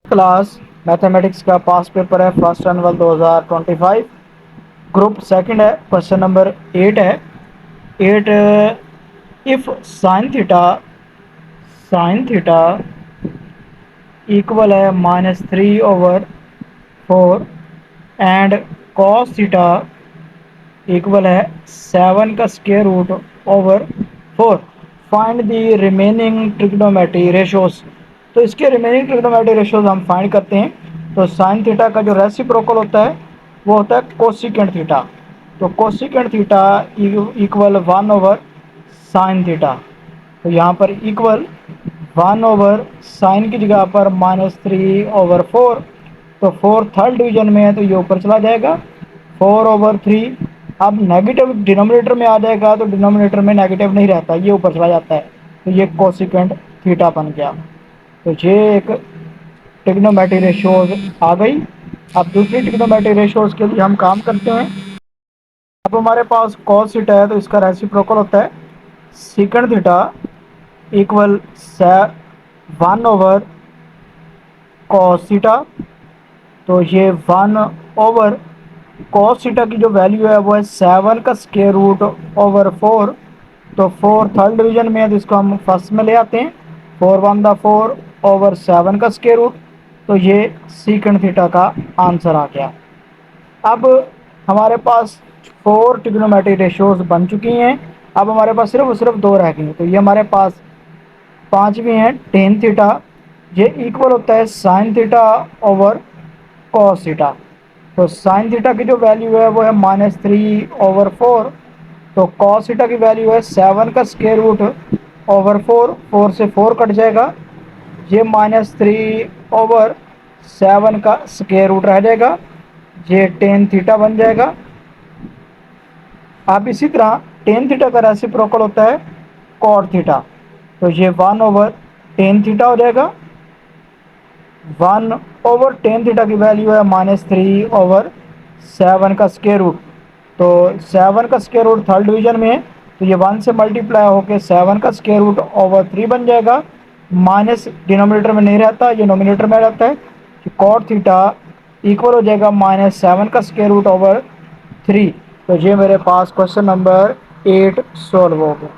Class mathematics का पास paper है first annual 2025। Group second है। क्वेश्चन नंबर 8 है। 8, इफ साइन थीटा इक्वल है -3/4 एंड कॉस थीटा इक्वल है 7 का square root over 4। Find the remaining trigonometry ratios. तो इसके रिमेनिंग ट्रिग्नोमेट्री रेशोज हम फाइंड करते हैं। तो साइन थीटा का जो रेसिप्रोकल होता है वो होता है कोसिकेंट थीटा। तो कोसिकेंट थीटा इक्वल 1/साइन थीटा। तो यहाँ पर इक्वल 1/साइन की जगह पर -3/4। तो 4 थर्ड डिवीजन में है तो ये ऊपर चला जाएगा 4/3। अब नेगेटिव डिनोमिनेटर में आ जाएगा तो डिनोमिनेटर में नेगेटिव नहीं रहता, ये ऊपर चला जाता है। तो ये कोसिकेंट थीटा बन गया। तो ये एक ट्रिग्नोमेट्री रेशियोज आ गई। अब दूसरी ट्रिग्नोमेट्री रेशियोज के लिए हम काम करते हैं। अब हमारे पास कॉस थीटा है तो इसका रेसिप्रोकल होता है सीकेंट थीटा इक्वल 1/कॉस थीटा। तो ये 1/कॉस थीटा की जो वैल्यू है वो है 7 का स्क्वायर रूट ओवर 4। तो 4 थर्ड डिवीजन में है तो इसको हम फर्स्ट में ले आते हैं। 4/4/7 का स्क्वायर रूट। तो ये सीकेंट थीटा का आंसर आ गया। अब हमारे पास 4 ट्रिग्नोमेट्री रेशियोज बन चुकी हैं। अब हमारे पास सिर्फ 2 रह गई। तो ये हमारे पास पाँचवीं है टेन थीटा। ये इक्वल होता है sine theta over cos theta. तो साइन थीटा की जो वैल्यू है वो है -3/4। तो कॉस थीटा की वैल्यू है 7 का स्क्वायर रूट ओवर 4। 4 से 4 कट जाएगा। ये -3/7 का स्क्वायर रूट रह जाएगा। ये टेन थीटा बन जाएगा। अब इसी तरह टेन थीटा का रेसिप्रोकल होता है कॉट थीटा। तो ये 1/टेन थीटा हो जाएगा। 1/टेन थीटा की वैल्यू है -3/7 का स्क्वायर रूट। तो 7 का स्क्वायर रूट थर्ड डिवीजन में है तो ये 1 से मल्टीप्लाई होकर 7 का स्क्वायर रूट ओवर 3 बन जाएगा। माइनस डिनोमिनेटर में नहीं रहता, ये नोमिनेटर में रहता है। तो कॉट थीटा इक्वल हो जाएगा -7 का स्क्वायर रूट ओवर 3। तो ये मेरे पास क्वेश्चन नंबर 8 सॉल्व हो गया।